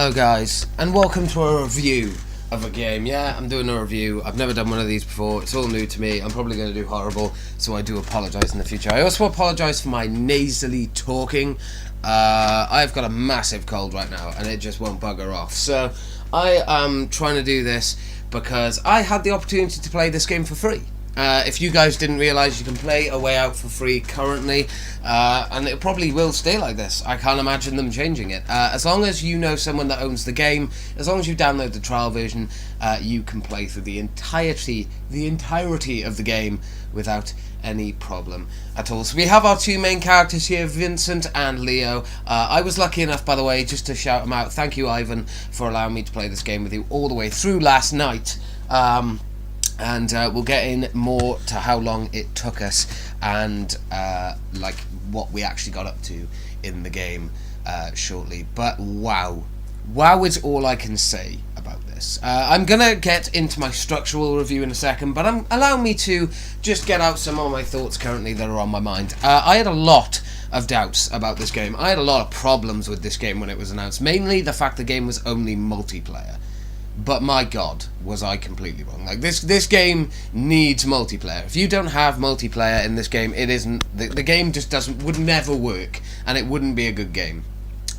Hello guys, and welcome to a review of a game. Yeah, I'm doing a review. I've never done one of these before. It's all new to me. I'm probably going to do horrible, so I do apologise in the future. I also apologise for my nasally talking. I've got a massive cold right now, and it just won't bugger off. So I am trying to do this because I had the opportunity to play this game for free. If you guys didn't realise, you can play A Way Out for free currently, and it probably will stay like this. I can't imagine them changing it. As long as you know someone that owns the game, as long as you download the trial version, you can play through the entirety of the game without any problem at all. So we have our two main characters here, Vincent and Leo. I was lucky enough, by the way, just to shout them out. Thank you, Ivan, for allowing me to play this game with you all the way through last night. And we'll get in more to how long it took us and like what we actually got up to in the game shortly. But wow is all I can say about this. I'm gonna get into my structural review in a second, but allow me to just get out some of my thoughts currently that are on my mind. I had a lot of doubts about this game. I had a lot of problems with this game when it was announced, mainly the fact the game was only multiplayer. But my god, was I completely wrong. Like, this game needs multiplayer. If you don't have multiplayer in this game, it isn't... The game just would never work, and it wouldn't be a good game.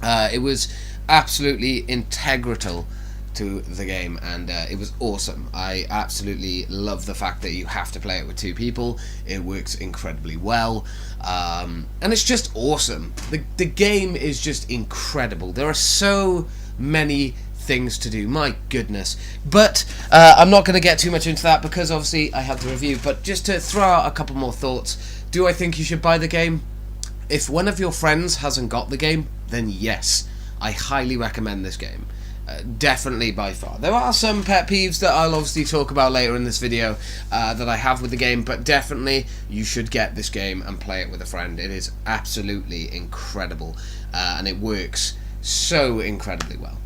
It was absolutely integral to the game, and it was awesome. I absolutely love the fact that you have to play it with two people. It works incredibly well, and it's just awesome. The game is just incredible. There are so many things to do, my goodness. But I'm not going to get too much into that because obviously I have the review. But just to throw out a couple more thoughts, do I think you should buy the game? If one of your friends hasn't got the game, then yes, I highly recommend this game. Definitely by far. There are some pet peeves that I'll obviously talk about later in this video that I have with the game, but definitely you should get this game and play it with a friend. It is absolutely incredible, and it works so incredibly well.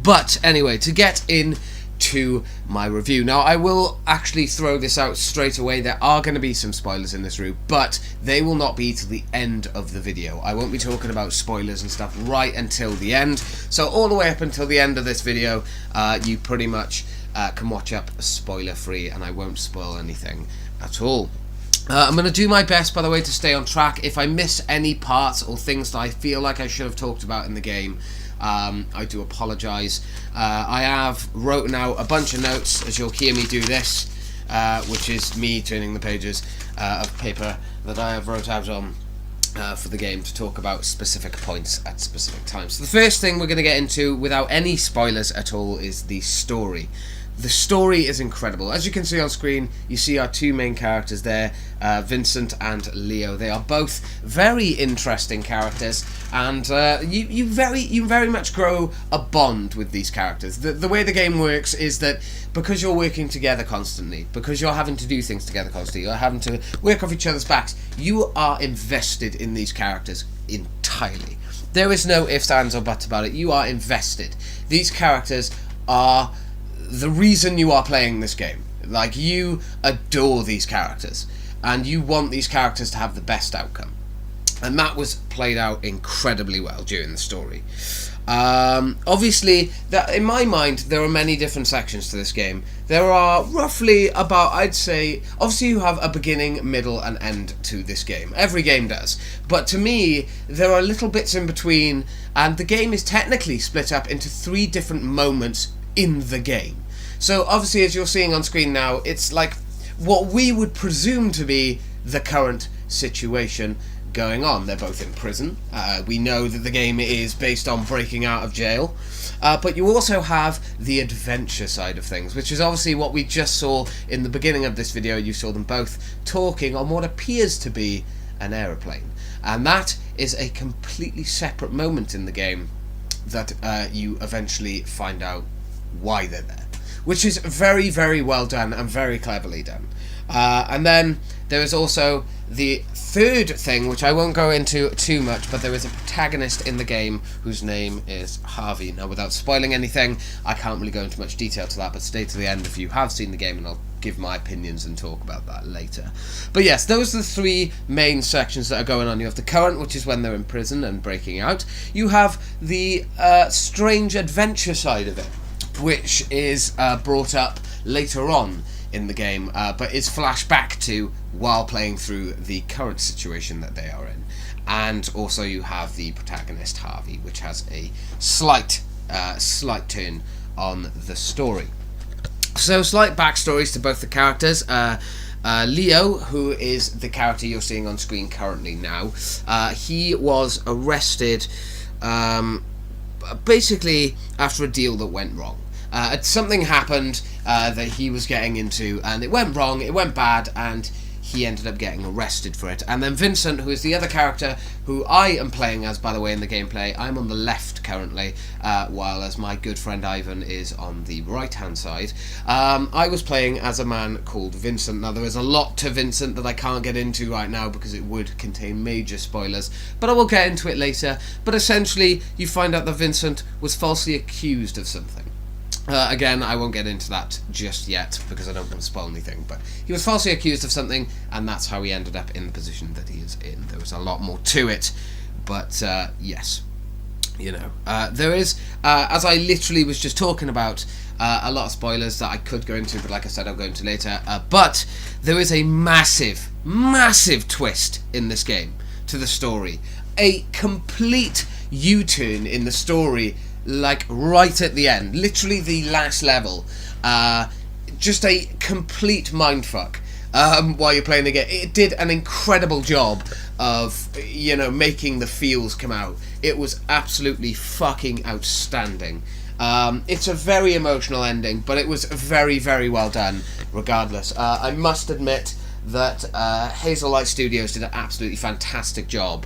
But anyway, to get into my review. Now, I will actually throw this out straight away. There are going to be some spoilers in this review, but they will not be till the end of the video. I won't be talking about spoilers and stuff right until the end. So all the way up until the end of this video, you pretty much can watch up spoiler-free, and I won't spoil anything at all. I'm going to do my best, by the way, to stay on track. If I miss any parts or things that I feel like I should have talked about in the game, I do apologise. I have written out a bunch of notes, as you'll hear me do this, which is me turning the pages of paper that I have wrote out on for the game to talk about specific points at specific times. So the first thing we're going to get into, without any spoilers at all, is the story. The story is incredible. As you can see on screen, you see our two main characters there, Vincent and Leo. They are both very interesting characters, and you very much grow a bond with these characters. The way the game works is that because you're working together constantly, because you're having to do things together constantly, you're having to work off each other's backs, you are invested in these characters entirely. There is no ifs, ands, or buts about it. You are invested. These characters are the reason you are playing this game. Like, you adore these characters, and you want these characters to have the best outcome. And that was played out incredibly well during the story. Obviously, in my mind, there are many different sections to this game. There are roughly about, I'd say, obviously you have a beginning, middle, and end to this game. Every game does. But to me, there are little bits in between, and the game is technically split up into 3 different moments in the game. So obviously, as you're seeing on screen now, it's like what we would presume to be the current situation going on. They're both in prison. We know that the game is based on breaking out of jail, but you also have the adventure side of things, which is obviously what we just saw in the beginning of this video. You saw them both talking on what appears to be an aeroplane, and that is a completely separate moment in the game that you eventually find out why they're there, which is very, very well done and very cleverly done. And then there is also the third thing, which I won't go into too much, but there is a protagonist in the game whose name is Harvey. Now, without spoiling anything, I can't really go into much detail to that, but stay to the end if you have seen the game, and I'll give my opinions and talk about that later. But yes, those are the three main sections that are going on. You have the current, which is when they're in prison and breaking out. You have the strange adventure side of it, which is brought up later on in the game, but is flashed back to while playing through the current situation that they are in. And also you have the protagonist, Harvey, which has a slight turn on the story. So slight backstories to both the characters. Leo, who is the character you're seeing on screen currently now, he was arrested basically after a deal that went wrong. Something happened that he was getting into, and it went wrong, it went bad, and he ended up getting arrested for it. And then Vincent, who is the other character, who I am playing as, by the way, in the gameplay. I'm on the left currently, while as my good friend Ivan is on the right-hand side. I was playing as a man called Vincent. Now, there is a lot to Vincent that I can't get into right now because it would contain major spoilers, but I will get into it later. But essentially, you find out that Vincent was falsely accused of something. Again, I won't get into that just yet because I don't want to spoil anything, but he was falsely accused of something, and that's how he ended up in the position that he is in. There was a lot more to it, but yes, you know, there is, as I literally was just talking about, a lot of spoilers that I could go into, but like I said, I'll go into later, but there is a massive, massive twist in this game to the story. A complete U-turn in the story, like right at the end, literally the last level, just a complete mindfuck while you're playing the game. It did an incredible job of, you know, making the feels come out. It was absolutely fucking outstanding. It's a very emotional ending, but it was very, very well done regardless. I must admit that Hazel Light Studios did an absolutely fantastic job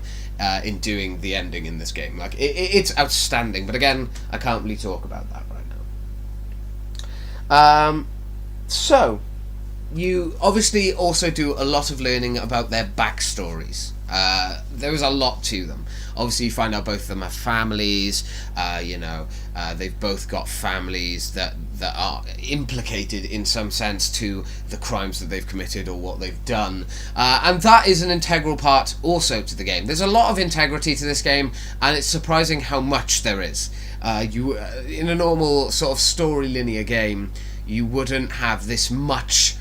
in doing the ending in this game. Like, it's outstanding, but again, I can't really talk about that right now. So, you obviously also do a lot of learning about their backstories. There is a lot to them. Obviously, you find out both of them have families. You know, they've both got families that are implicated in some sense to the crimes that they've committed or what they've done. And that is an integral part also to the game. There's a lot of integrity to this game, and it's surprising how much there is. In a normal sort of story linear game, you wouldn't have this much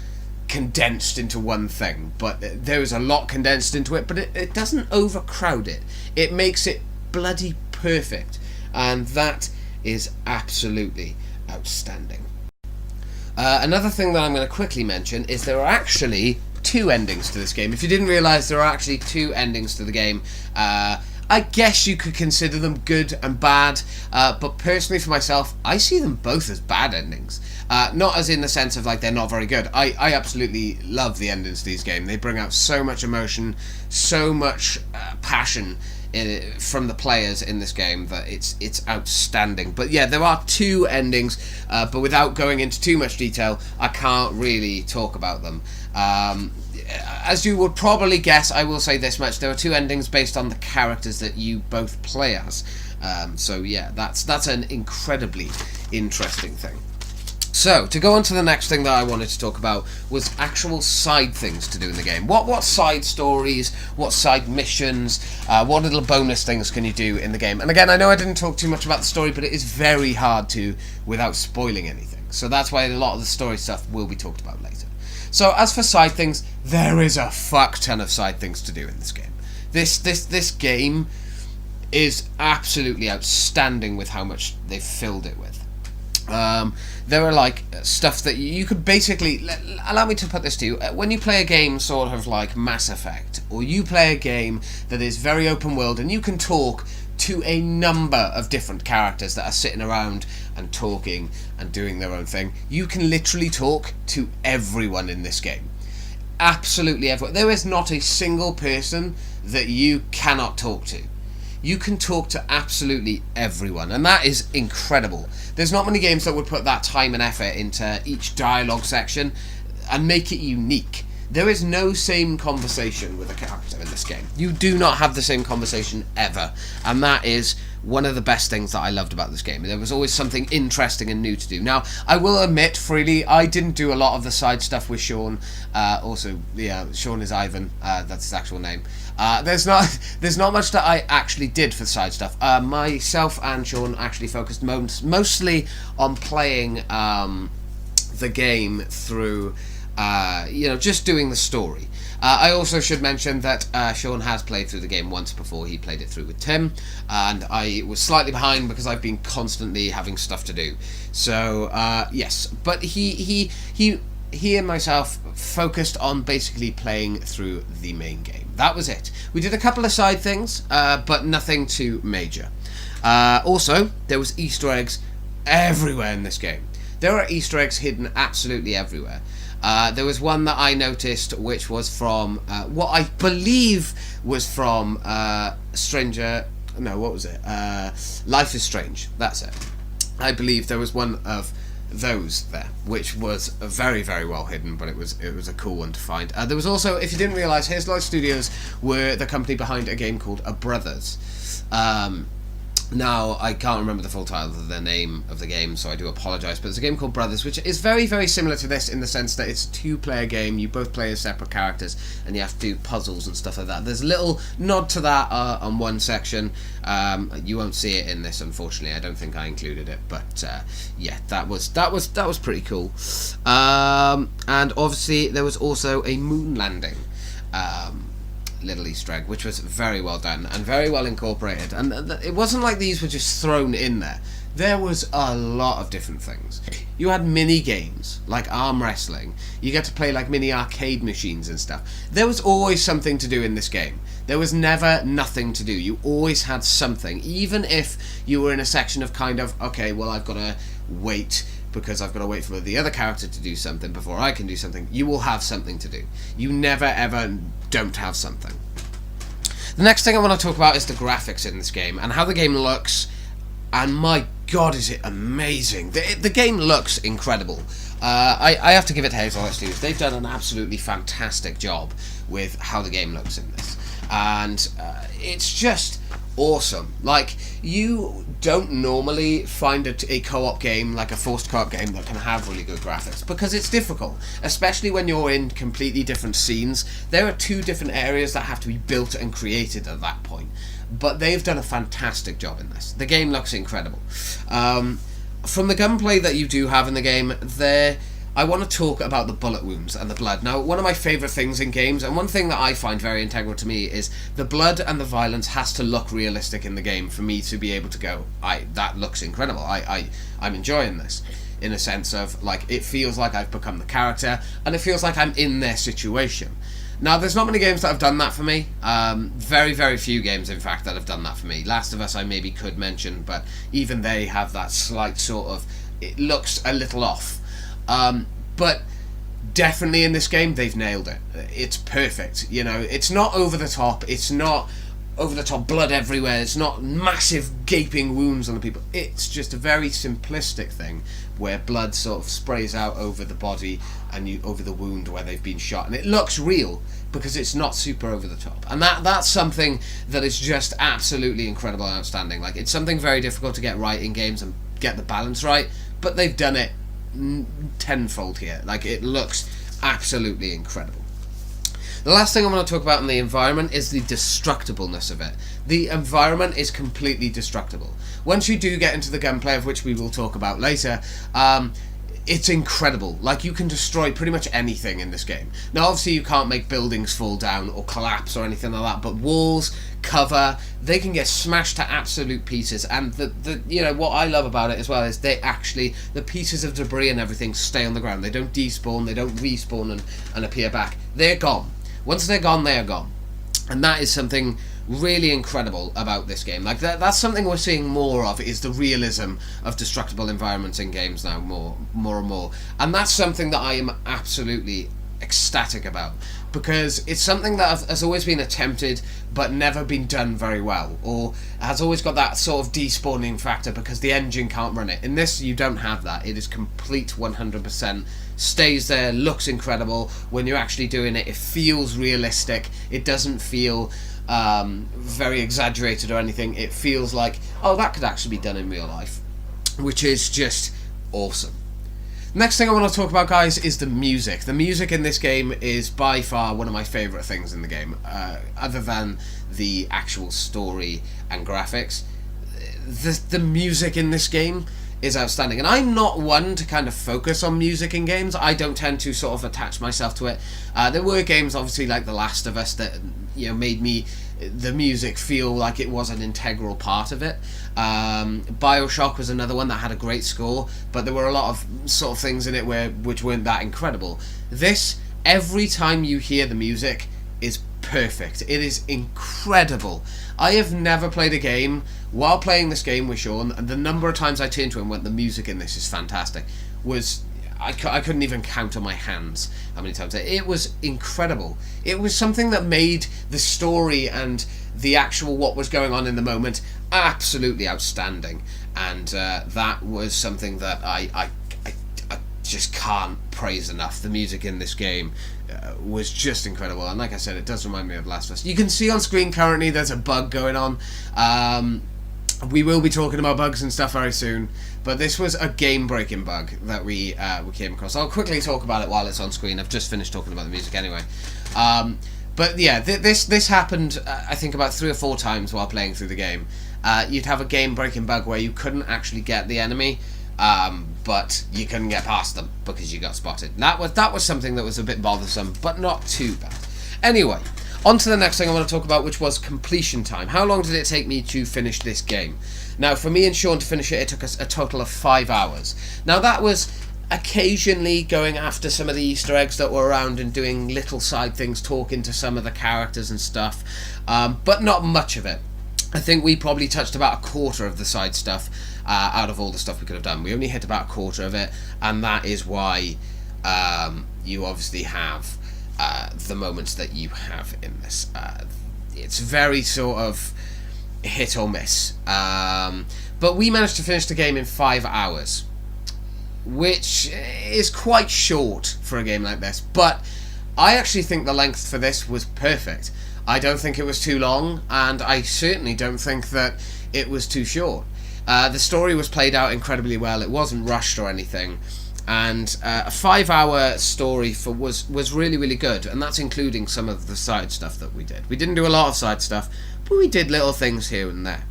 condensed into one thing, but there is a lot condensed into it, but it doesn't overcrowd it. It makes it bloody perfect, and that is absolutely outstanding. Another thing that I'm going to quickly mention is there are actually two endings to this game. If you didn't realise, there are actually two endings to the game. I guess you could consider them good and bad, but personally for myself, I see them both as bad endings. Not as in the sense of like they're not very good. I absolutely love the endings to these games. They bring out so much emotion, so much passion from the players in this game that it's outstanding. But yeah, there are two endings, but without going into too much detail, I can't really talk about them. As you would probably guess, I will say this much: there are two endings based on the characters that you both play as. So yeah, that's an incredibly interesting thing. So, to go on to the next thing that I wanted to talk about was actual side things to do in the game. What side stories, what side missions, what little bonus things can you do in the game? And again, I know I didn't talk too much about the story, but it is very hard to without spoiling anything. So that's why a lot of the story stuff will be talked about later. So, as for side things, there is a fuck ton of side things to do in this game. This game is absolutely outstanding with how much they've filled it with. There are like stuff that you could basically, allow me to put this to you, when you play a game sort of like Mass Effect, or you play a game that is very open world and you can talk to a number of different characters that are sitting around and talking and doing their own thing, you can literally talk to everyone in this game. Absolutely everyone. There is not a single person that you cannot talk to. You can talk to absolutely everyone, and that is incredible. There's not many games that would put that time and effort into each dialogue section and make it unique. There is no same conversation with a character in this game. You do not have the same conversation ever, and that is one of the best things that I loved about this game. There was always something interesting and new to do. Now, I will admit freely, I didn't do a lot of the side stuff with Sean. Also, yeah, Sean is Ivan. That's his actual name. There's not much that I actually did for the side stuff. Myself and Sean actually focused mostly on playing the game through, just doing the story. I also should mention that Sean has played through the game once before. He played it through with Tim, and I was slightly behind because I've been constantly having stuff to do. So yes, but he and myself focused on basically playing through the main game. That was it. We did a couple of side things, but nothing too major. Also, there was Easter eggs everywhere in this game. There are Easter eggs hidden absolutely everywhere. There was one that I noticed, which was from what I believe was from Stranger. No, what was it? Life is Strange. That's it. I believe there was one of those there, which was very, very well hidden, but it was a cool one to find. There was also, if you didn't realise, Haze Light Studios were the company behind a game called A Brothers. Now, I can't remember the full title of the name of the game, so I do apologise, but it's a game called Brothers, which is very, very similar to this in the sense that it's a two-player game. You both play as separate characters, and you have to do puzzles and stuff like that. There's a little nod to that on one section. You won't see it in this, unfortunately. I don't think I included it, but yeah, that was pretty cool. And obviously, there was also a moon landing. Little Easter egg, which was very well done and very well incorporated, and it wasn't like these were just thrown in there. There was a lot of different things. You had mini games like arm wrestling. You get to play like mini arcade machines and stuff. There was always something to do in this game. There was never nothing to do. You always had something, even if you were in a section of kind of, okay, well, I've got to wait because I've got to wait for the other character to do something before I can do something. You will have something to do. You never ever don't have something. The next thing I want to talk about is the graphics in this game and how the game looks, and my god is it amazing. The game looks incredible. I have to give it to Haze Light Studios. They've done an absolutely fantastic job with how the game looks in this, and it's just awesome. Like, you don't normally find a co-op game, like a forced co-op game, that can have really good graphics, because it's difficult, especially when you're in completely different scenes. There are two different areas that have to be built and created at that point, but they've done a fantastic job in this. The game looks incredible. From the gunplay that you do have in the game, I want to talk about the bullet wounds and the blood. Now, one of my favourite things in games, and one thing that I find very integral to me, is the blood and the violence has to look realistic in the game for me to be able to go, that looks incredible. I'm enjoying this, in a sense of, like, it feels like I've become the character, and it feels like I'm in their situation. Now, there's not many games that have done that for me. Very, very few games, in fact, that have done that for me. Last of Us I maybe could mention, but even they have that slight sort of, it looks a little off. But definitely in this game, they've nailed it. It's perfect. You know, it's not over the top. It's not over the top blood everywhere. It's not massive gaping wounds on the people. It's just a very simplistic thing where blood sort of sprays out over the body and over the wound where they've been shot, and it looks real because it's not super over the top. And that's something that is just absolutely incredible and outstanding. Like, it's something very difficult to get right in games and get the balance right, but they've done it tenfold here. Like, it looks absolutely incredible. The last thing I want to talk about in the environment is the destructibleness of it. The environment is completely destructible. Once you do get into the gunplay, of which we will talk about later, it's incredible. Like, you can destroy pretty much anything in this game. Now, obviously, you can't make buildings fall down or collapse or anything like that, but walls, cover, they can get smashed to absolute pieces. And what I love about it as well is the pieces of debris and everything stay on the ground. They don't despawn, they don't respawn and appear back. They're gone. Once they're gone, they are gone. And that is something really incredible about this game. Like, that's something we're seeing more of, is the realism of destructible environments in games now, more and more. And that's something that I am absolutely ecstatic about, because it's something that has always been attempted but never been done very well, or has always got that sort of despawning factor because the engine can't run it. In this, you don't have that. It is complete 100%, stays there, looks incredible. When you're actually doing it, it feels realistic. It doesn't feel very exaggerated or anything. It feels like, oh, that could actually be done in real life, which is just awesome. Next thing I want to talk about, guys, is the music. The music in this game is by far one of my favourite things in the game, other than the actual story and graphics. The music in this game is outstanding, and I'm not one to kind of focus on music in games. I don't tend to sort of attach myself to it. There were games, obviously, like The Last of Us that, you know, made the music feel like it was an integral part of it. BioShock was another one that had a great score, but there were a lot of sort of things in it which weren't that incredible. This, every time you hear the music, is perfect. It is incredible. I have never played a game, while playing this game with Sean, and the number of times I turned to him and went, the music in this is fantastic, I couldn't even count on my hands how many times. It was incredible. It was something that made the story and the actual what was going on in the moment absolutely outstanding, and that was something that I just can't praise enough. The music in this game was just incredible, and like I said, it does remind me of Last of Us. You can see on screen currently there's a bug going on. We will be talking about bugs and stuff very soon, but this was a game-breaking bug that we came across. I'll quickly talk about it while it's on screen. I've just finished talking about the music anyway. But yeah, this happened, I think, about 3 or 4 times while playing through the game. You'd have a game-breaking bug where you couldn't actually get the enemy, but you couldn't get past them because you got spotted. And that was something that was a bit bothersome, but not too bad. Anyway, on to the next thing I want to talk about, which was completion time. How long did it take me to finish this game? Now, for me and Sean to finish it took us a total of 5 hours. Now, that was occasionally going after some of the Easter eggs that were around and doing little side things, talking to some of the characters and stuff, but not much of it. I think we probably touched about a quarter of the side stuff out of all the stuff we could have done. We only hit about a quarter of it, and that is why you obviously have the moments that you have in this. It's very sort of hit or miss. But we managed to finish the game in 5 hours, which is quite short for a game like this, but I actually think the length for this was perfect. I don't think it was too long, and I certainly don't think that it was too short. The story was played out incredibly well. It wasn't rushed or anything, and a 5-hour story was really, really good, and that's including some of the side stuff that we did. We didn't do a lot of side stuff, but we did little things here and there.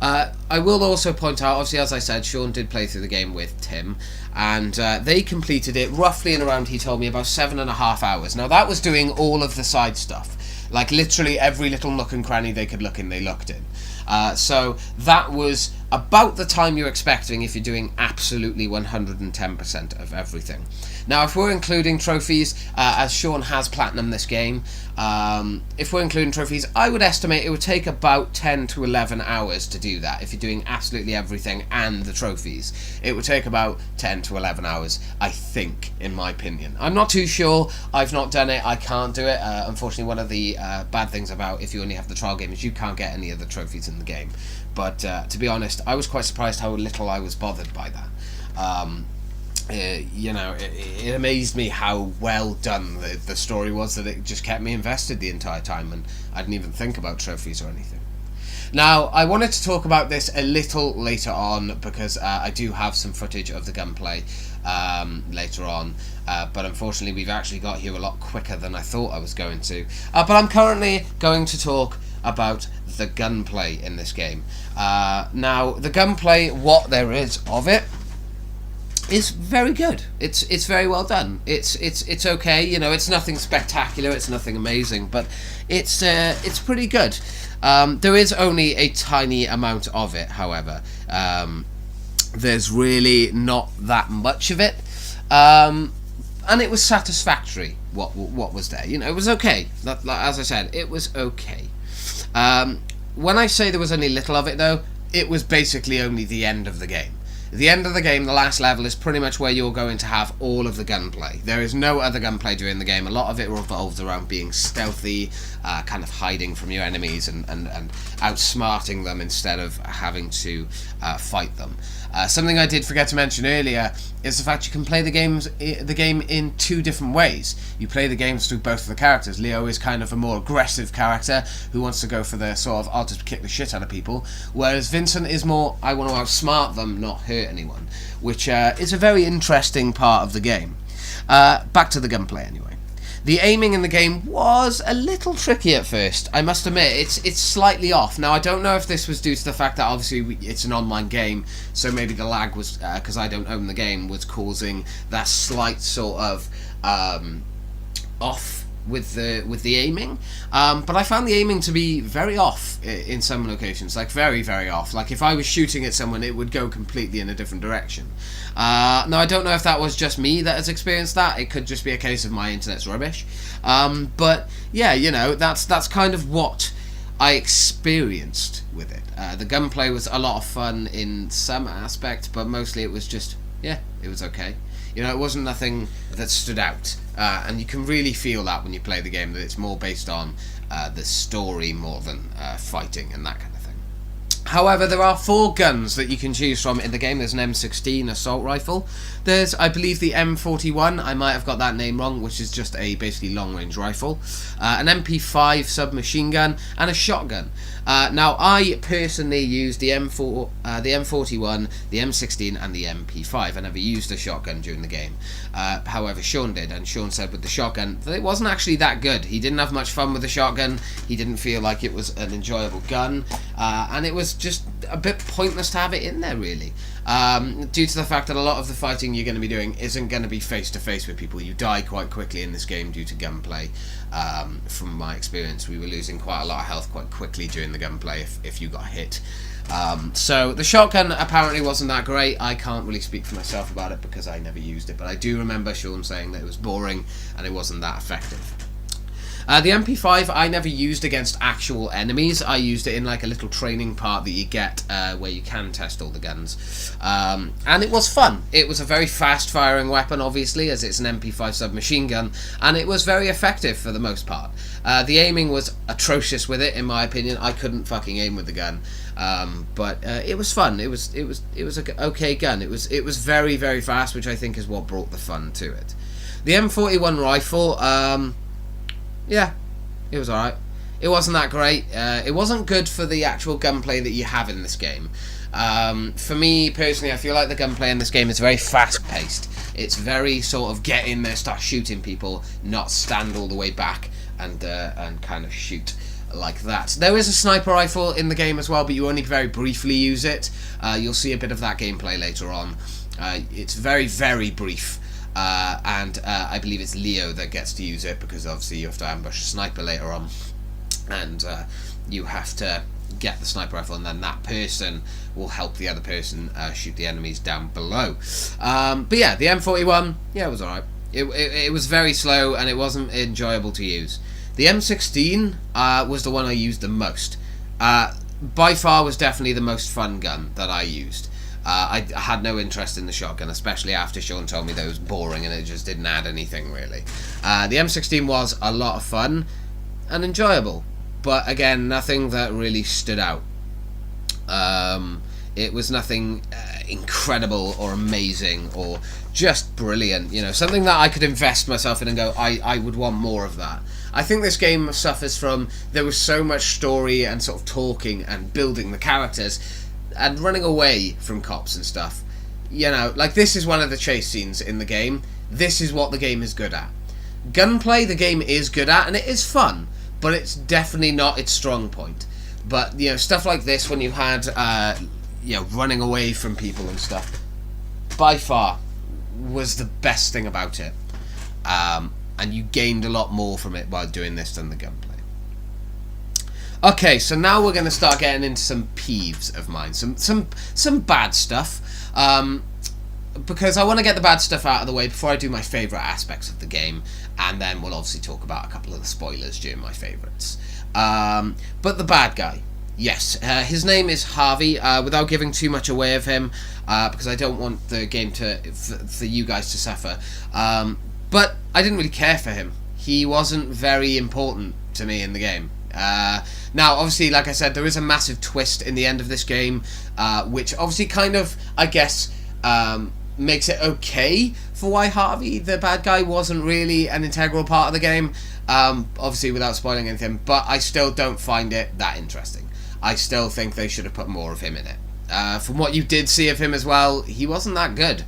I will also point out, obviously, as I said, Sean did play through the game with Tim, and they completed it roughly in around, he told me, about 7.5 hours. Now, that was doing all of the side stuff. Like, literally every little nook and cranny they could look in, they looked in. So that was about the time you're expecting if you're doing absolutely 110% of everything. Now, if we're including trophies, as Sean has platinum this game, if we're including trophies, I would estimate it would take about 10 to 11 hours to do that. If you're doing absolutely everything and the trophies, it would take about 10 to 11 hours, I think, in my opinion. I'm not too sure. I've not done it. I can't do it. Unfortunately, one of the bad things about if you only have the trial game is you can't get any of the trophies in the game. But to be honest, I was quite surprised how little I was bothered by that. You know, it amazed me how well done the story was, that it just kept me invested the entire time, and I didn't even think about trophies or anything. Now, I wanted to talk about this a little later on, because I do have some footage of the gunplay later on, but unfortunately we've actually got here a lot quicker than I thought I was going to. But I'm currently going to talk about the gunplay in this game. Now, the gunplay, what there is of it, is very good. It's very well done. It's okay. You know, it's nothing spectacular. It's nothing amazing, but it's pretty good. There is only a tiny amount of it, however. There's really not that much of it, and it was satisfactory. What was there? You know, it was okay. As I said, it was okay. When I say there was only little of it, though, it was basically only the end of the game. The end of the game, the last level, is pretty much where you're going to have all of the gunplay. There is no other gunplay during the game. A lot of it revolves around being stealthy, kind of hiding from your enemies and outsmarting them instead of having to fight them. Something I did forget to mention earlier is the fact you can play the game in two different ways. You play the games through both of the characters. Leo is kind of a more aggressive character who wants to go for the sort of, I'll just kick the shit out of people, whereas Vincent is more, I want to outsmart them, not hurt anyone, which is a very interesting part of the game. Back to the gunplay anyway. The aiming in the game was a little tricky at first, I must admit. It's slightly off. Now, I don't know if this was due to the fact that obviously it's an online game, so maybe the lag was, because I don't own the game, was causing that slight sort of off with the aiming, but I found the aiming to be very off in some locations, like very, very off. Like if I was shooting at someone, it would go completely in a different direction. Now, I don't know if that was just me that has experienced that. It could just be a case of my internet's rubbish. But yeah, you know, that's kind of what I experienced with it. The gunplay was a lot of fun in some aspects, but mostly it was just, yeah, it was okay. You know, it wasn't nothing that stood out, and you can really feel that when you play the game, that it's more based on the story more than fighting and that kind of thing. However, there are 4 guns that you can choose from in the game. There's an M16 assault rifle. There's, I believe, the M41. I might have got that name wrong, which is just a basically long-range rifle. An MP5 submachine gun and a shotgun. Now, I personally used the M41, the M16, and the MP5. I never used a shotgun during the game. However, Sean did, and Sean said with the shotgun that it wasn't actually that good. He didn't have much fun with the shotgun. He didn't feel like it was an enjoyable gun, and it was just a bit pointless to have it in there, really. Due to the fact that a lot of the fighting you're going to be doing isn't going to be face-to-face with people. You die quite quickly in this game due to gunplay. From my experience, we were losing quite a lot of health quite quickly during the gunplay if you got hit. So the shotgun apparently wasn't that great. I can't really speak for myself about it because I never used it, but I do remember Sean saying that it was boring and it wasn't that effective. The MP5 I never used against actual enemies. I used it in like a little training part that you get where you can test all the guns. And it was fun. It was a very fast firing weapon, obviously, as it's an MP5 submachine gun, and it was very effective for the most part. The aiming was atrocious with it, in my opinion. I couldn't fucking aim with the gun. But it was fun. It was an okay gun. It was very, very fast, which I think is what brought the fun to it. The M41 rifle, yeah, it was alright. It wasn't that great. It wasn't good for the actual gunplay that you have in this game. For me, personally, I feel like the gunplay in this game is very fast-paced. It's very sort of get in there, start shooting people, not stand all the way back and kind of shoot like that. There is a sniper rifle in the game as well, but you only very briefly use it. You'll see a bit of that gameplay later on. It's very, very brief. And I believe it's Leo that gets to use it because obviously you have to ambush a sniper later on, and you have to get the sniper rifle, and then that person will help the other person shoot the enemies down below. But yeah, the M41, yeah, it was alright. It was very slow and it wasn't enjoyable to use. The M16 was the one I used the most. By far was definitely the most fun gun that I used. I had no interest in the shotgun, especially after Sean told me that it was boring and it just didn't add anything really. The M16 was a lot of fun and enjoyable, but again, nothing that really stood out. It was nothing incredible or amazing or just brilliant, you know, something that I could invest myself in and go, I would want more of that. I think this game suffers from, there was so much story and sort of talking and building the characters and running away from cops and stuff. You know, like this is one of the chase scenes in the game. This is what the game is good at. Gunplay, the game is good at, and it is fun, but it's definitely not its strong point. But, you know, stuff like this, when you had, you know, running away from people and stuff, by far was the best thing about it. And you gained a lot more from it while doing this than the gunplay. Okay, so now we're going to start getting into some peeves of mine, some bad stuff, because I want to get the bad stuff out of the way before I do my favourite aspects of the game, and then we'll obviously talk about a couple of the spoilers during my favourites. But the bad guy. Yes, his name is Harvey. Without giving too much away of him, because I don't want the game for you guys to suffer. But I didn't really care for him. He wasn't very important to me in the game. Now, obviously, like I said, there is a massive twist in the end of this game, which obviously kind of, I guess, makes it okay for why Harvey, the bad guy, wasn't really an integral part of the game. Obviously, without spoiling anything, but I still don't find it that interesting. I still think they should have put more of him in it. From what you did see of him as well, he wasn't that good.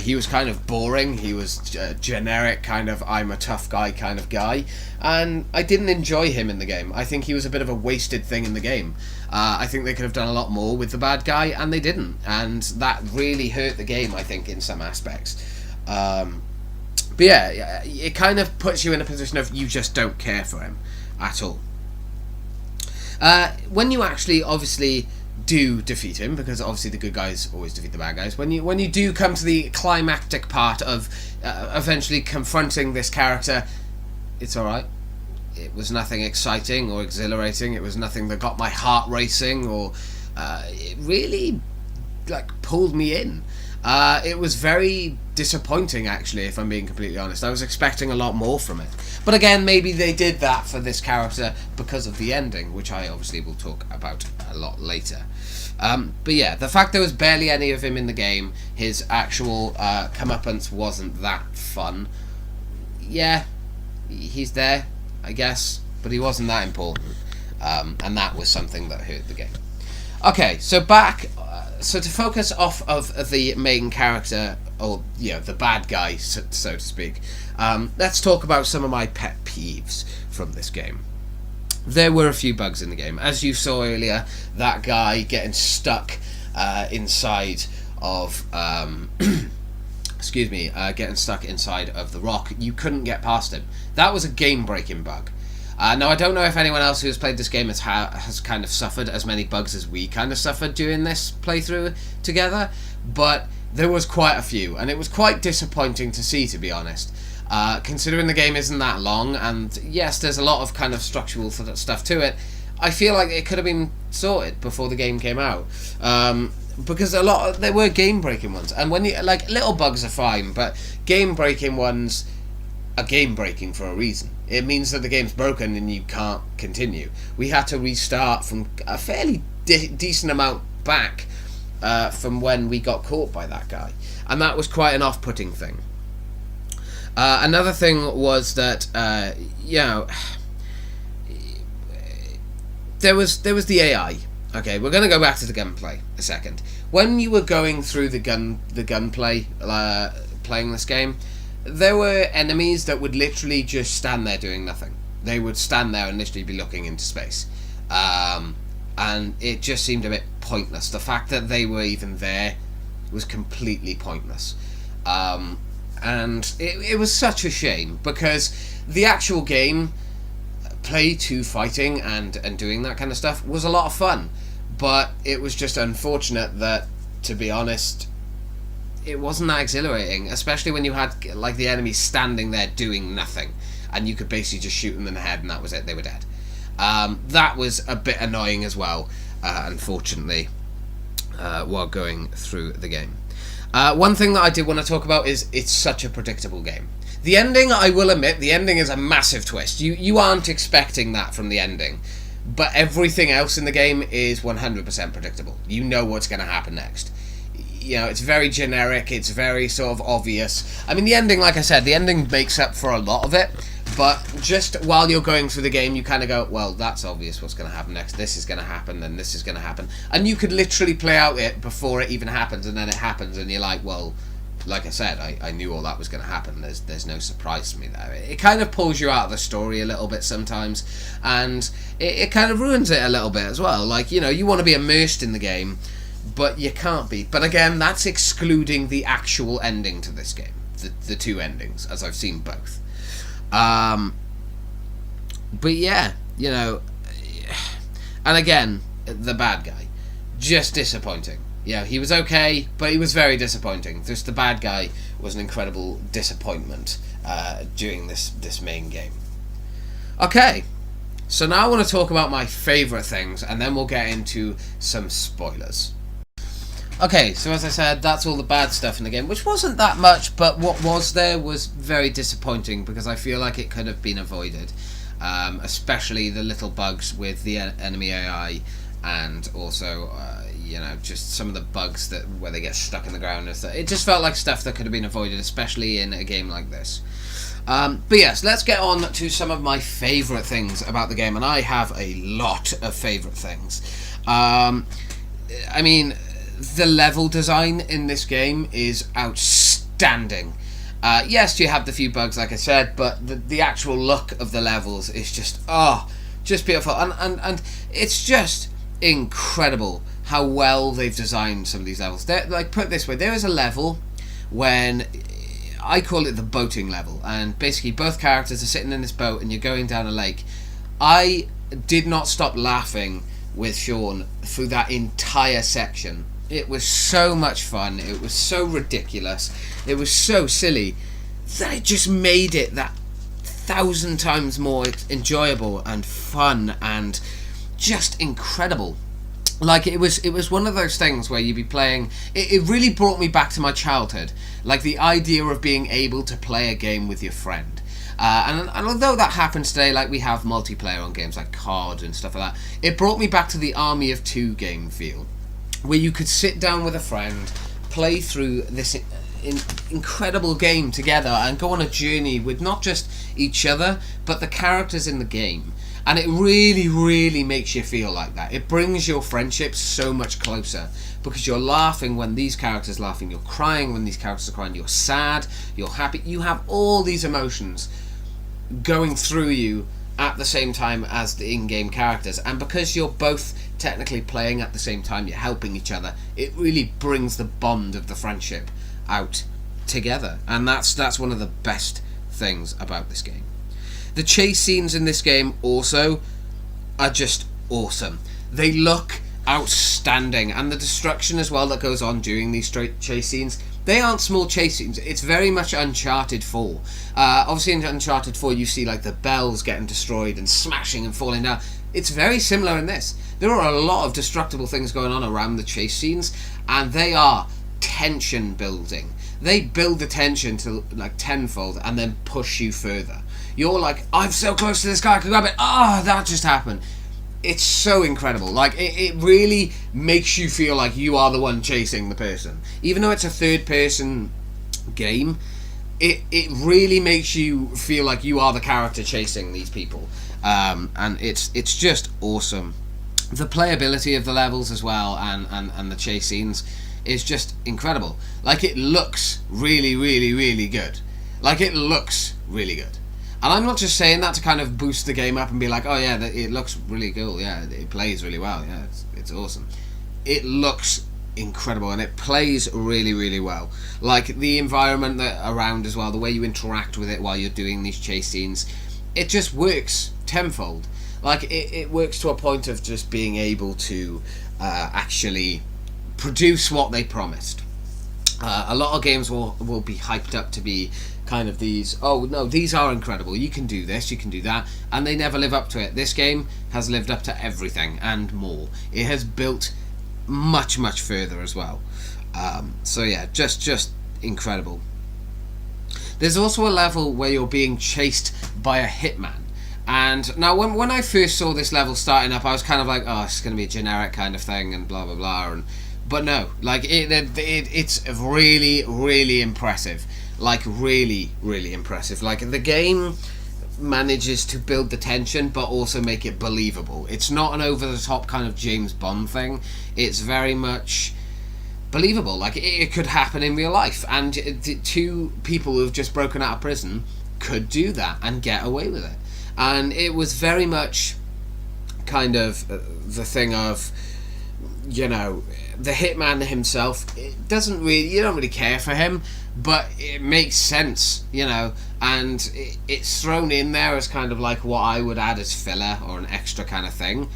He was kind of boring. He was generic, kind of I'm a tough guy kind of guy. And I didn't enjoy him in the game. I think he was a bit of a wasted thing in the game. I think they could have done a lot more with the bad guy, and they didn't. And that really hurt the game, I think, in some aspects. But yeah, it kind of puts you in a position of you just don't care for him at all. When you actually, obviously, do defeat him, because obviously the good guys always defeat the bad guys, when you do come to the climactic part of eventually confronting this character, it's alright. It was nothing exciting or exhilarating. It was nothing that got my heart racing, or it really pulled me in. It was very disappointing, actually, if I'm being completely honest. I was expecting a lot more from it. But again, maybe they did that for this character because of the ending, which I obviously will talk about a lot later. But yeah, the fact there was barely any of him in the game, his actual comeuppance wasn't that fun. Yeah, he's there, I guess, but he wasn't that important. And that was something that hurt the game. Okay, so back... So to focus off of the main character, or the bad guy, so to speak, let's talk about some of my pet peeves from this game. There were a few bugs in the game. As you saw earlier, that guy getting stuck inside of... getting stuck inside of the rock. You couldn't get past him. That was a game-breaking bug. Now, I don't know if anyone else who has played this game has kind of suffered as many bugs as we kind of suffered during this playthrough together, but there was quite a few, and it was quite disappointing to see, to be honest. Considering the game isn't that long, and yes, there's a lot of kind of structural stuff to it, I feel like it could have been sorted before the game came out. Because there were game-breaking ones, and when you little bugs are fine, but game-breaking ones are game-breaking for a reason. It means that the game's broken and you can't continue. We had to restart from a fairly decent amount back from when we got caught by that guy, and that was quite an off-putting thing. Another thing was that there was the AI. Okay, we're gonna go back to the gunplay a second. When you were going through the gunplay, playing this game, there were enemies that would literally just stand there doing nothing. They would stand there and literally be looking into space. And it just seemed a bit pointless. The fact that they were even there was completely pointless. And it was such a shame, because the actual game, play to fighting and doing that kind of stuff, was a lot of fun. But it was just unfortunate that, to be honest, it wasn't that exhilarating, especially when you had the enemies standing there doing nothing, and you could basically just shoot them in the head and that was it, they were dead. That was a bit annoying as well, unfortunately, while going through the game. One thing that I did want to talk about is it's such a predictable game. The ending, I will admit, the ending is a massive twist. You aren't expecting that from the ending, but everything else in the game is 100% predictable. You know what's going to happen next. It's very generic, it's very sort of obvious. I mean, the ending, like I said, the ending makes up for a lot of it, but just while you're going through the game, you kind of go, well, that's obvious what's going to happen next, this is going to happen, then this is going to happen. And you could literally play out it before it even happens, and then it happens, and you're like, well, like I said, I knew all that was going to happen, there's no surprise to me there. It kind of pulls you out of the story a little bit sometimes, and it kind of ruins it a little bit as well. You want to be immersed in the game, but you can't be. But again, that's excluding the actual ending to this game. The two endings, as I've seen both. But yeah, and again, the bad guy. Just disappointing. He was okay, but he was very disappointing. Just the bad guy was an incredible disappointment during this main game. Okay, So now I want to talk about my favourite things, and then we'll get into some spoilers. Okay, so as I said, that's all the bad stuff in the game, which wasn't that much, but what was there was very disappointing because I feel like it could have been avoided. Especially the little bugs with the enemy AI, and also, just some of the bugs that where they get stuck in the ground and stuff. It just felt like stuff that could have been avoided, especially in a game like this. But yes, let's get on to some of my favourite things about the game, and I have a lot of favourite things. I mean, the level design in this game is outstanding. Yes, you have the few bugs, like I said, but the actual look of the levels is just beautiful, and it's just incredible how well they've designed some of these levels. Like, put it this way, there is a level when I call it the boating level, and basically both characters are sitting in this boat and you're going down a lake. I did not stop laughing with Sean through that entire section. It was so much fun, it was so ridiculous, it was so silly that it just made it that 1,000 times more enjoyable and fun and just incredible. Like, it was one of those things where you'd be playing, it really brought me back to my childhood, like the idea of being able to play a game with your friend. And although that happens today, like we have multiplayer on games like COD and stuff like that, it brought me back to the Army of Two game feel, where you could sit down with a friend, play through this incredible game together, and go on a journey with not just each other, but the characters in the game. And it really, really makes you feel like that. It brings your friendship so much closer, because you're laughing when these characters are laughing, you're crying when these characters are crying, you're sad, you're happy, you have all these emotions going through you at the same time as the in-game characters, and because you're both technically playing at the same time, you're helping each other, it really brings the bond of the friendship out together, and that's one of the best things about this game. The chase scenes in this game also are just awesome. They look outstanding, and the destruction as well that goes on during these chase scenes, they aren't small chase scenes. It's very much Uncharted 4. Obviously in Uncharted 4 you see like the bells getting destroyed and smashing and falling down. It's very similar in this. There are a lot of destructible things going on around the chase scenes, and they are tension building. They build the tension to like tenfold and then push you further. You're like, I'm so close to this guy, I can grab it. That just happened. It's so incredible. Like, it really makes you feel like you are the one chasing the person. Even though it's a third-person game, it really makes you feel like you are the character chasing these people. And it's just awesome. The playability of the levels as well, and the chase scenes is just incredible. Like, it looks really, really, really good. Like, it looks really good. And I'm not just saying that to kind of boost the game up and be like, oh yeah, it looks really cool, yeah, it plays really well, yeah, it's awesome. It looks incredible, and it plays really, really well. Like, the environment around as well, the way you interact with it while you're doing these chase scenes, it just works tenfold. Like, it works to a point of just being able to actually produce what they promised. A lot of games will be hyped up to be kind of these, oh no, these are incredible, you can do this, you can do that, and they never live up to it. This game has lived up to everything and more. It has built much, much further as well. So yeah, just incredible. There's also a level where you're being chased by a hitman. And now when I first saw this level starting up, I was kind of like, oh, it's going to be a generic kind of thing and blah, blah, blah. But no, like, it's really, really impressive. Like, really, really impressive. Like, the game manages to build the tension but also make it believable. It's not an over-the-top kind of James Bond thing. It's very much believable. Like, it could happen in real life, and two people who've just broken out of prison could do that and get away with it. And it was very much kind of the thing of, you know, the hitman himself, you don't really care for him, but it makes sense, you know, and it's thrown in there as kind of like what I would add as filler or an extra kind of thing,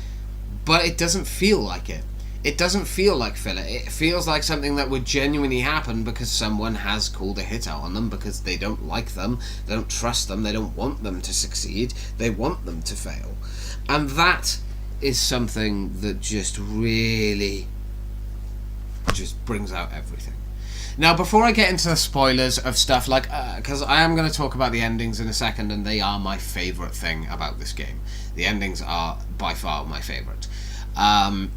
but it doesn't feel like it. It doesn't feel like filler. It feels like something that would genuinely happen because someone has called a hit out on them, because they don't like them, they don't trust them, they don't want them to succeed, they want them to fail. And that is something that just really just brings out everything. Now, before I get into the spoilers of stuff, like, because I am going to talk about the endings in a second, and they are my favourite thing about this game. The endings are by far my favourite. I'm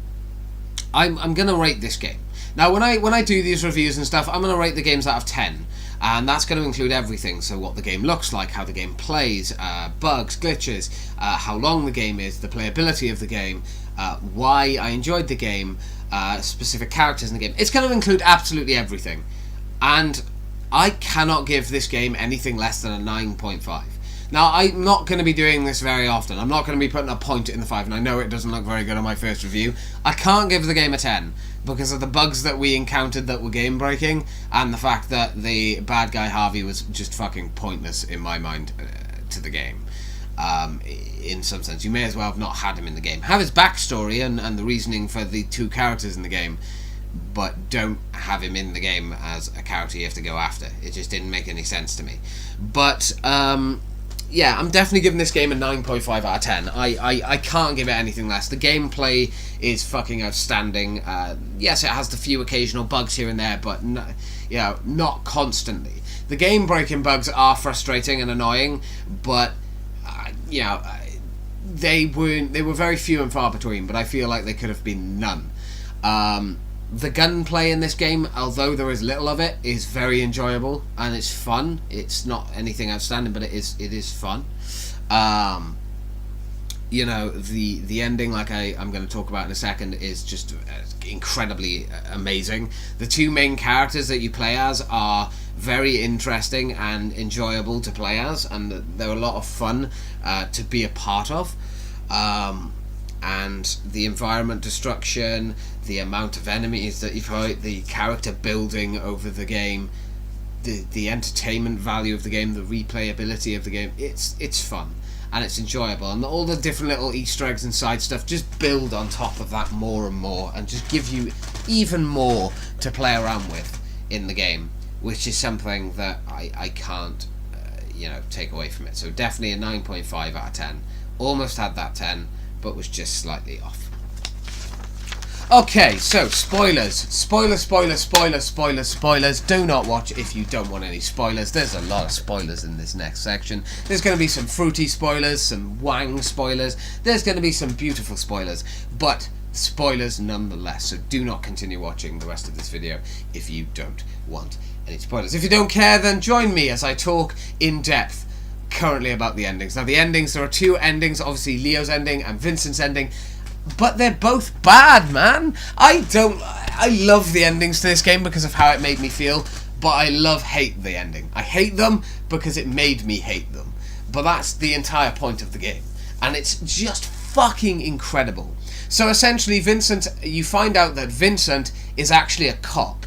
going to rate this game. Now, when I do these reviews and stuff, I'm going to rate the games out of 10. And that's going to include everything. So what the game looks like, how the game plays, bugs, glitches, how long the game is, the playability of the game, why I enjoyed the game, specific characters in the game. It's going to include absolutely everything. And I cannot give this game anything less than a 9.5. Now, I'm not going to be doing this very often. I'm not going to be putting a point in the 5, and I know it doesn't look very good on my first review. I can't give the game a 10 because of the bugs that we encountered that were game-breaking, and the fact that the bad guy Harvey was just fucking pointless in my mind to the game. In some sense, you may as well have not had him in the game. Have his backstory and the reasoning for the two characters in the game, but don't have him in the game as a character you have to go after. It just didn't make any sense to me. But yeah, I'm definitely giving this game a 9.5 out of 10. I can't give it anything less. The gameplay is fucking outstanding. Yes, it has the few occasional bugs here and there, but no, you know, not constantly. The game-breaking bugs are frustrating and annoying, but you know, they were very few and far between. But I feel like they could have been none. The gunplay in this game, although there is little of it, is very enjoyable and it's fun. It's not anything outstanding, but it is fun. You know, the ending, like I'm going to talk about in a second, is just incredibly amazing. The two main characters that you play as are very interesting and enjoyable to play as, and they're a lot of fun to be a part of. And the environment destruction, the amount of enemies that you fight, the character building over the game, the entertainment value of the game, the replayability of the game, it's fun and it's enjoyable, and all the different little Easter eggs and side stuff just build on top of that more and more, and just give you even more to play around with in the game, which is something that I can't you know, take away from it. So definitely a 9.5 out of 10. Almost had that 10, but was just slightly off. Okay, so spoilers. Spoilers. Do not watch if you don't want any spoilers. There's a lot of spoilers in this next section. There's going to be some fruity spoilers, some wang spoilers. There's going to be some beautiful spoilers, but spoilers nonetheless. So do not continue watching the rest of this video if you don't want any spoilers. If you don't care, then join me as I talk in depth currently about the endings. Now, the endings, there are two endings, obviously Leo's ending and Vincent's ending, but they're both bad, man. I love the endings to this game because of how it made me feel, but I hate the ending. I hate them because it made me hate them. But that's the entire point of the game, and it's just fucking incredible. So essentially, Vincent, you find out that Vincent is actually a cop.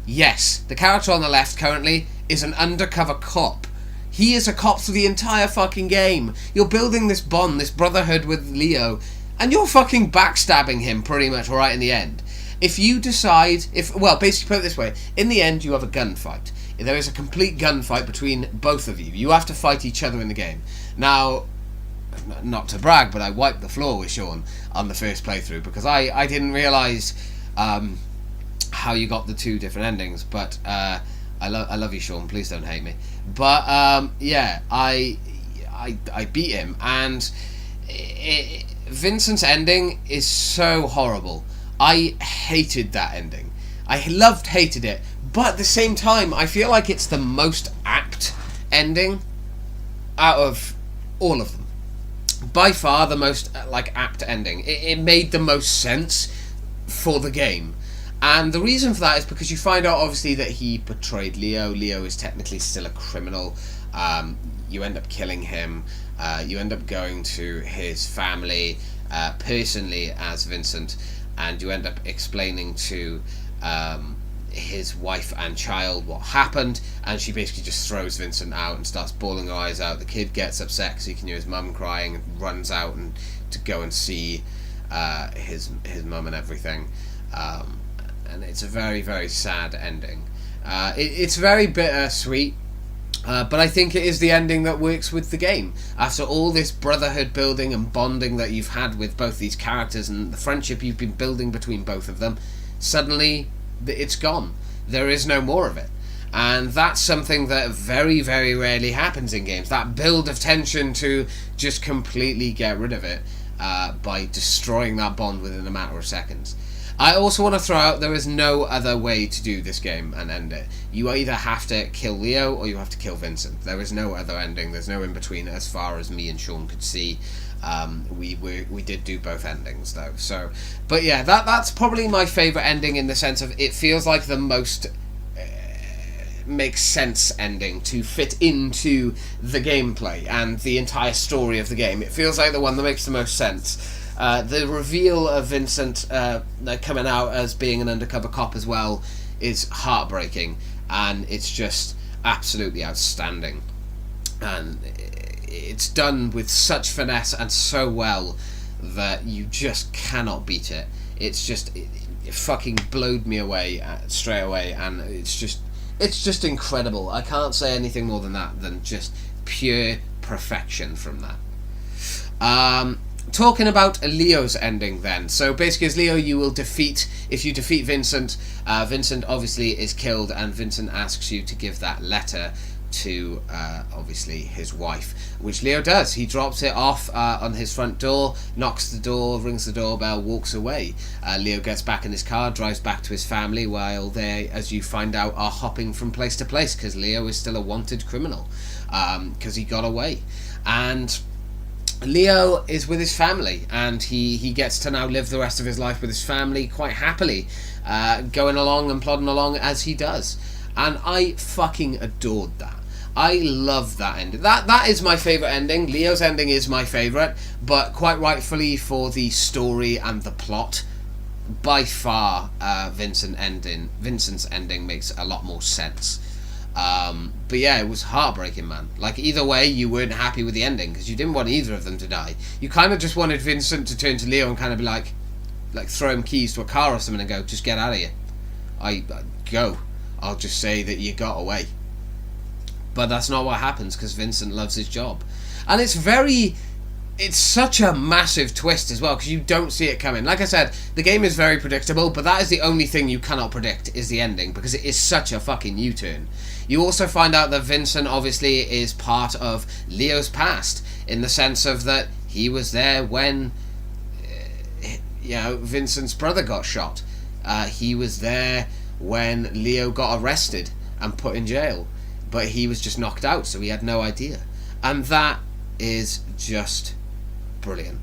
Yes, the character on the left currently is an undercover cop. He is a cop through the entire fucking game. You're building this bond, this brotherhood with Leo, and you're fucking backstabbing him pretty much right in the end. If you decide, well, basically put it this way, in the end you have a gunfight. There is a complete gunfight between both of you. You have to fight each other in the game. Now, not to brag, but I wiped the floor with Sean on the first playthrough because I didn't realise how you got the two different endings, but I love you, Sean, please don't hate me. But yeah, I beat him, and Vincent's ending is so horrible. I hated that ending. I hated it, but at the same time I feel like it's the most apt ending out of all of them. By far the most apt ending. It made the most sense for the game. And the reason for that is because you find out, obviously, that he betrayed Leo. Leo is technically still a criminal. You end up killing him. You end up going to his family personally as Vincent, and you end up explaining to his wife and child what happened, and she basically just throws Vincent out and starts bawling her eyes out. The kid gets upset because he can hear his mum crying and runs out and to go and see his mum and everything. and it's a very, very sad ending. It's very bittersweet. But I think it is the ending that works with the game. After all this brotherhood building and bonding that you've had with both these characters and the friendship you've been building between both of them, suddenly it's gone. There is no more of it. And that's something that very, very rarely happens in games. That build of tension to just completely get rid of it by destroying that bond within a matter of seconds. I also want to throw out, there is no other way to do this game and end it. You either have to kill Leo or you have to kill Vincent. There is no other ending. There's no in between as far as me and Sean could see. We did do both endings though. So, but yeah, that's probably my favourite ending in the sense of it feels like the most makes sense ending to fit into the gameplay and the entire story of the game. It feels like the one that makes the most sense. The reveal of Vincent coming out as being an undercover cop as well is heartbreaking, and it's just absolutely outstanding. And it's done with such finesse and so well that you just cannot beat it. It's just, it fucking blowed me away straight away, and it's just incredible. I can't say anything more than that, than just pure perfection from that. Talking about Leo's ending then. So basically as Leo you will defeat, if you defeat Vincent, Vincent obviously is killed, and Vincent asks you to give that letter to obviously his wife, which Leo does. He drops it off on his front door, knocks the door, rings the doorbell, walks away. Leo gets back in his car, drives back to his family, while they, as you find out, are hopping from place to place because Leo is still a wanted criminal because he got away. And Leo is with his family, and he gets to now live the rest of his life with his family quite happily, going along and plodding along as he does. And I fucking adored that. I love that ending. That is my favourite ending. Leo's ending is my favourite, but quite rightfully for the story and the plot, by far Vincent's ending makes a lot more sense. But yeah, it was heartbreaking, man. Like, either way, you weren't happy with the ending because you didn't want either of them to die. You kind of just wanted Vincent to turn to Leo and kind of be like throw him keys to a car or something and go, just get out of here. Go. I'll just say that you got away. But that's not what happens because Vincent loves his job. And it's such a massive twist as well because you don't see it coming. Like I said, the game is very predictable, but that is the only thing you cannot predict is the ending because it is such a fucking U-turn. You also find out that Vincent obviously is part of Leo's past in the sense of that he was there when Vincent's brother got shot. He was there when Leo got arrested and put in jail, but he was just knocked out, so he had no idea. And that is just brilliant.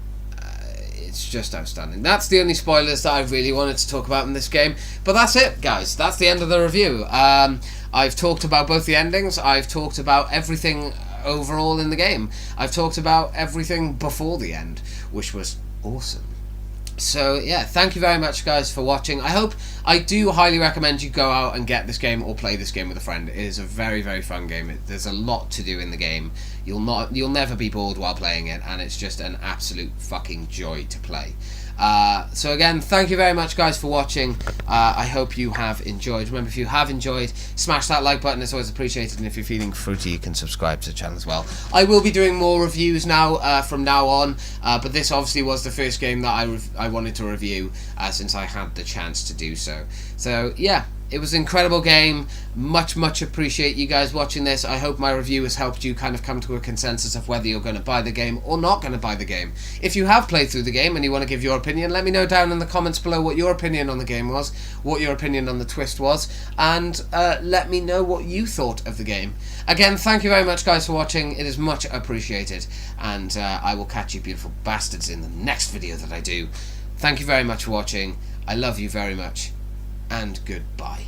It's just outstanding. That's the only spoilers that I really wanted to talk about in this game, but that's it, guys. That's the end of the review. I've talked about both the endings. I've talked about everything overall in the game. I've talked about everything before the end, which was awesome. So yeah, thank you very much, guys, for watching. I do highly recommend you go out and get this game or play this game with a friend. It is a very, very fun game. There's a lot to do in the game. You'll never be bored while playing it, and it's just an absolute fucking joy to play. So again, thank you very much, guys, for watching. I hope you have enjoyed. Remember, if you have enjoyed, smash that like button. It's always appreciated. And if you're feeling fruity, you can subscribe to the channel as well. I will be doing more reviews now from now on, but this obviously was the first game that I wanted to review since I had the chance to do so. So yeah, it was an incredible game. Much appreciate you guys watching this. I hope my review has helped you kind of come to a consensus of whether you're going to buy the game or not going to buy the game. If you have played through the game and you want to give your opinion, let me know down in the comments below what your opinion on the game was, what your opinion on the twist was, and let me know what you thought of the game. Again, thank you very much, guys, for watching. It is much appreciated, and I will catch you beautiful bastards in the next video that I do. Thank you very much for watching. I love you very much, and goodbye.